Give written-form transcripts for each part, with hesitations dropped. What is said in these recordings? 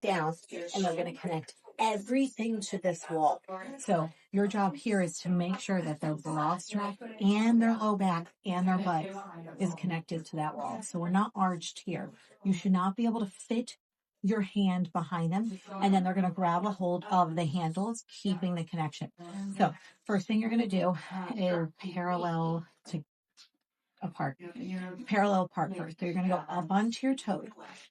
down, and they're going to connect everything to this wall. So your job here is to make sure that their bra strap and their low back and their butt is connected to that wall. So we're not arched here. You should not be able to fit your hand behind them, and then they're going to grab a hold of the handles, keeping the connection. So first thing you're going to do is parallel apart first. So you're going to go up onto your toes.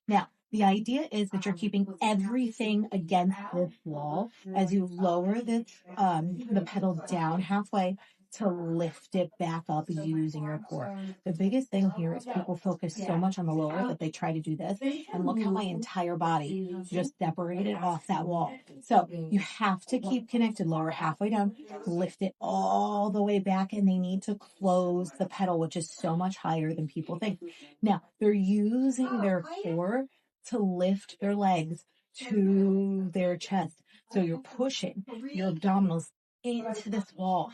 Now, the idea is that you're keeping everything against this wall as you lower this, the pedal down halfway to lift it back up using your core. The biggest thing here is people focus so much on the lower that they try to do this, and look how my entire body just separated off that wall. So you have to keep connected, lower halfway down, lift it all the way back, and they need to close the pedal, which is so much higher than people think. Now, they're using their core to lift their legs to their chest. So you're pushing your abdominals into this wall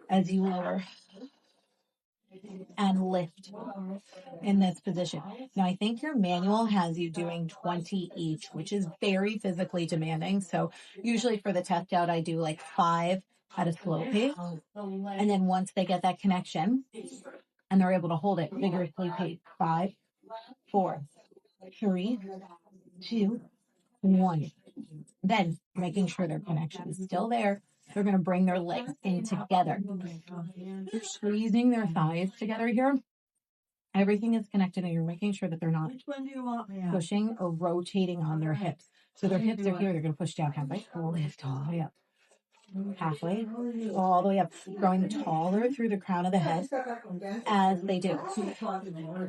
as you lower and lift in this position. Now, I think your manual has you doing 20 each, which is very physically demanding. So usually for the test out, I do like 5 at a slow pace. And then once they get that connection and they're able to hold it vigorously pace, 5, 4, 3, 2, 1. Then making sure their connection is still there. They're going to bring their legs in together. They're squeezing their thighs together here. Everything is connected, and you're making sure that they're not pushing or rotating on their hips. So their hips are here. They're going to push down halfway, lift all the way up. Halfway, all the way up, growing taller through the crown of the head as they do.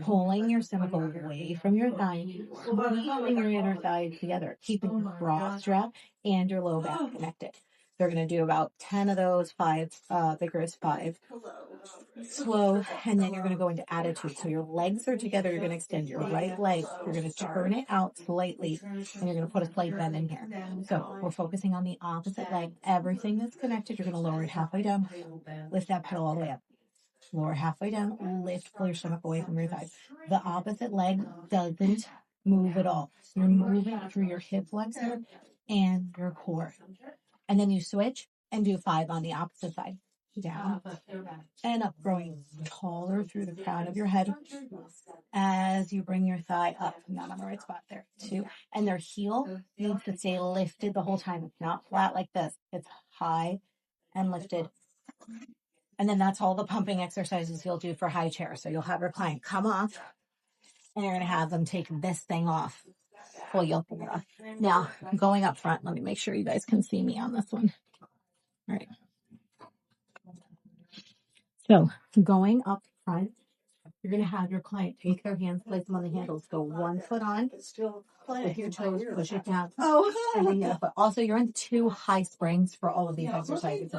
Pulling your stomach away from your thigh, squeezing your inner thighs together, keeping your bra strap and your low back connected. They're going to do about 10 of those, 5 vigorous, 5 slow, and then you're going to go into attitude. So your legs are together. You're going to extend your right leg. You're going to turn it out slightly, and you're going to put a slight bend in here. So we're focusing on the opposite leg. Everything that's connected, you're going to lower it halfway down. Lift that pedal all the way up. Lower halfway down. Lift, pull your stomach away from your thighs. The opposite leg doesn't move at all. You're moving through your hip flexor and your core. And then you switch and do 5 on the opposite side. Down and up, growing taller through the crown of your head as you bring your thigh up. Not on the right spot there. 2. And their heel needs to stay lifted the whole time. It's not flat like this. It's high and lifted. And then that's all the pumping exercises you'll do for high chair. So you'll have your client come off, and you're going to have them take this thing off. Pull yoke off. Now, going up front, let me make sure you guys can see me on this one. All right. So going up front, you're going to have your client take their hands, place them on the handles, go 1 foot on, with your toes, push it down. But also you're in 2 high springs for all of these exercises.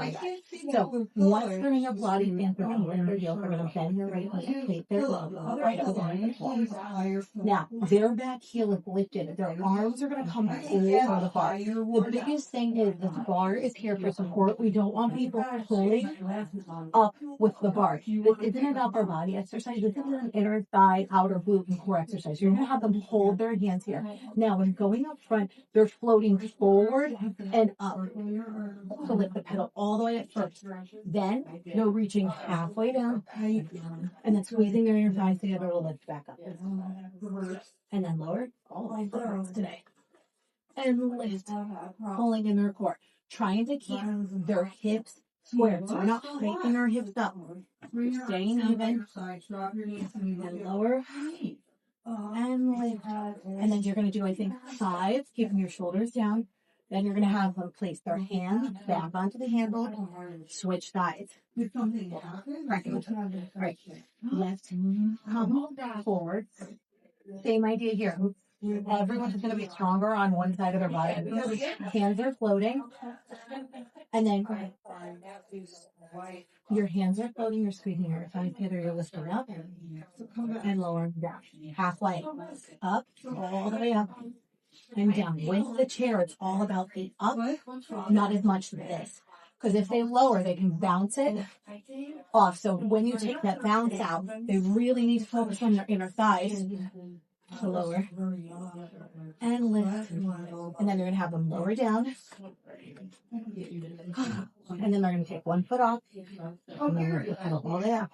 So once they're in your body, and they're in their heel, they're going to bend their right leg, take their elbow right up on the floor. Now, their back heel is lifted. Their arms are going to come over the bar. The biggest thing is this bar is here for support. We don't want people pulling up with the bar. This isn't an upper body exercise. This is an inner thigh, outer glute, and core exercise. You're going to have them hold their hands here. Now, when going up front, they're floating forward and up. So lift the pedal all the way up first. Then, no reaching halfway down, and then squeezing their inner thighs together to lift back up. And then lower all the way forward today. And lift, pulling in their core. Trying to keep their hips square. So we're not hiking our hips up. We're staying even. And lower. And lift. And then you're going to do, I think, 5, keeping your shoulders down. Then you're going to have them place their hands back onto the handle. Switch sides. Right. Left. Come forward. Same idea here. Everyone's going to be stronger on one side of their body. Hands are floating. And then your hands are floating. You're squeezing your thighs together. You're lifting up and lowering down. Halfway. Up. All the way up. And down. With the chair, it's all about the up, not as much this. Because if they lower, they can bounce it off. So when you take that bounce out, they really need to focus on their inner thighs lower, and lift. And then you're going to have them lower down. And then they're going to take one foot off. And then you're going to pedal all the way up.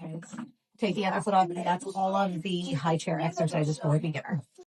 Take the other foot off. And that's all of the high chair exercises for a beginner.